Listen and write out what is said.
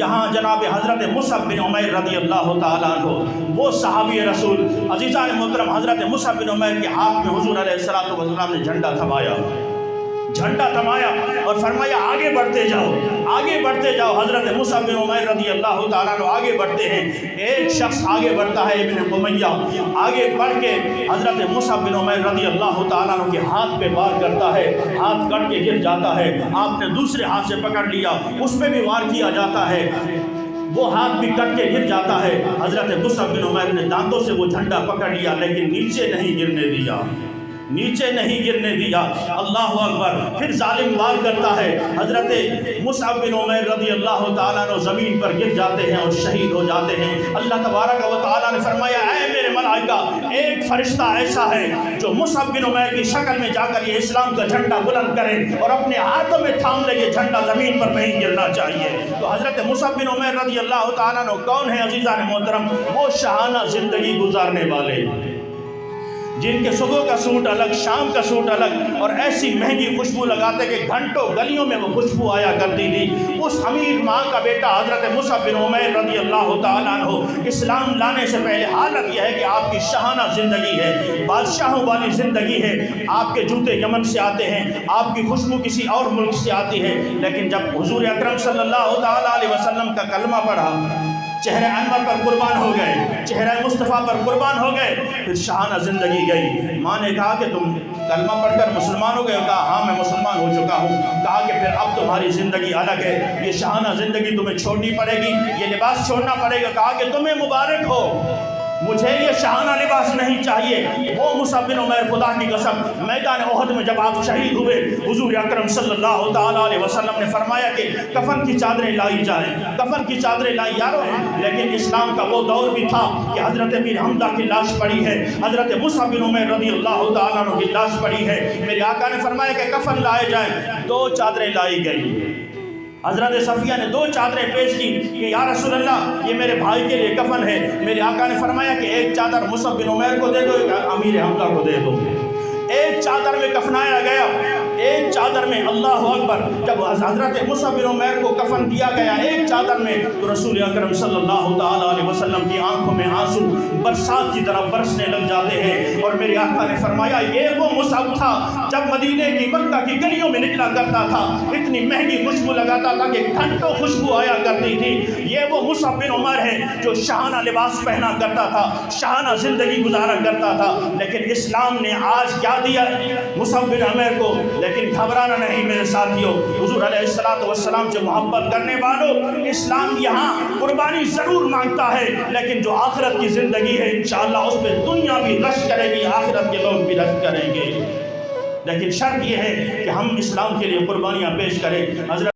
یہاں جناب حضرت مصعب بن عمیر رضی اللہ تعالیٰ عنہ وہ صحابی رسول عزیزان محترم حضرت مصعب بن عمیر کے ہاتھ میں حضور علیہ السلام نے جھنڈا تھمایا اور فرمایا آگے بڑھتے جاؤ. حضرت مصعب بن عمیر رضی اللہ تعالیٰ عنہ آگے بڑھتے ہیں. ایک شخص آگے بڑھتا ہے ابن امیہ، آگے بڑھ کے حضرت مصعب بن عمیر رضی اللہ تعالیٰ عنہ کے ہاتھ پہ وار کرتا ہے، ہاتھ کٹ کے گر جاتا ہے. آپ نے دوسرے ہاتھ سے پکڑ لیا، اس پہ بھی وار کیا جاتا ہے، وہ ہاتھ بھی کٹ کے گر جاتا ہے. حضرت مصعب بن عمیر نے دانتوں سے وہ جھنڈا پکڑ لیا لیکن نیچے نہیں گرنے دیا. اللہ اکبر. پھر ظالم وار کرتا ہے. حضرت مصعب بن عمیر رضی اللہ تعالیٰ عنہ زمین پر گر جاتے ہیں اور شہید ہو جاتے ہیں. اللہ تبارک و تعالیٰ نے فرمایا اے میرے ملائکہ، ایک فرشتہ ایسا ہے جو مصعب بن عمیر کی شکل میں جا کر یہ اسلام کا جھنڈا بلند کرے اور اپنے ہاتھوں میں تھام لے. یہ جھنڈا زمین پر نہیں گرنا چاہیے. تو حضرت مصعب بن عمیر رضی اللہ تعالیٰ عنہ کون ہے عزیزان محترم؟ وہ شاہانہ زندگی گزارنے والے جن کے صبح کا سوٹ الگ، شام کا سوٹ الگ، اور ایسی مہنگی خوشبو لگاتے کہ گھنٹوں گلیوں میں وہ خوشبو آیا کرتی تھی. اس امیر ماں کا بیٹا حضرت مصعب بن عمیر رضی اللہ تعالیٰ عنہ اسلام لانے سے پہلے حالت یہ ہے کہ آپ کی شاہانہ زندگی ہے، بادشاہوں والی زندگی ہے. آپ کے جوتے یمن سے آتے ہیں، آپ کی خوشبو کسی اور ملک سے آتی ہے. لیکن جب حضور اکرم صلی اللہ تعالیٰ علیہ وسلم کا کلمہ پڑھا، چہرہ انور پر قربان ہو گئے، چہرہ مصطفیٰ پر قربان ہو گئے، پھر شاہانہ زندگی گئی. ماں نے کہا کہ تم کلمہ پڑھ کر مسلمان ہو گئے؟ کہا ہاں میں مسلمان ہو چکا ہوں. کہا کہ پھر اب تمہاری زندگی الگ ہے، یہ شاہانہ زندگی تمہیں چھوڑنی پڑے گی، یہ لباس چھوڑنا پڑے گا. کہا کہ تمہیں مبارک ہو، مجھے یہ شاہانہ لباس نہیں چاہیے. وہ مصعب بن عمیر خدا کی قسم میدان احد میں جب آپ شہید ہوئے، حضور اکرم صلی اللہ تعالیٰ علیہ وسلم نے فرمایا کہ کفن کی چادریں لائی جائیں، کفن کی چادریں لائی یارو. لیکن اسلام کا وہ دور بھی تھا کہ حضرت امیر حمزہ کی لاش پڑی ہے، حضرت مصعب بن عمیر رضی اللہ تعالیٰ عنہ کی لاش پڑی ہے. میرے آقا نے فرمایا کہ کفن لائے جائیں. 2 چادریں لائی گئی. حضرت صفیہ نے 2 چادریں پیش کی کہ یا رسول اللہ یہ میرے بھائی کے لیے کفن ہے. میرے آقا نے فرمایا کہ ایک چادر مصعب بن عمیر کو دے دو، امیر حمزہ کو دے دو. ایک چادر میں کفنایا گیا، ایک چادر میں. اللہ اکبر. جب حضرت مصعب بن عمیر کو کفن دیا گیا ایک چادر میں، تو رسول اکرم صلی اللہ تعالیٰ علیہ وسلم کی آنکھوں میں آنسو برسات کی طرح برسنے لگ جاتے ہیں. اور میرے آقا نے فرمایا یہ وہ مصعب تھا جب مدینے کی مکہ کی گلیوں میں نکلا کرتا تھا، اتنی مہنگی خوشبو لگاتا تھا کہ گھنٹوں خوشبو آیا کرتی تھی. یہ وہ مصعب بن عمیر ہے جو شاہانہ لباس پہنا کرتا تھا، شاہانہ زندگی گزارا کرتا تھا. لیکن اسلام نے آج کیا دیا مصعب بن عمیر کو؟ لیکن گھبرانا نہیں میرے ساتھیوں، حضور علیہ السلام سے محبت کرنے والوں، اسلام یہاں قربانی ضرور مانگتا ہے، لیکن جو آخرت کی زندگی ہے انشاءاللہ اس پہ دنیا بھی رشک کرے گی، آخرت کے لوگ بھی رشک کریں گے. لیکن شرط یہ ہے کہ ہم اسلام کے لیے قربانیاں پیش کریں. حضرت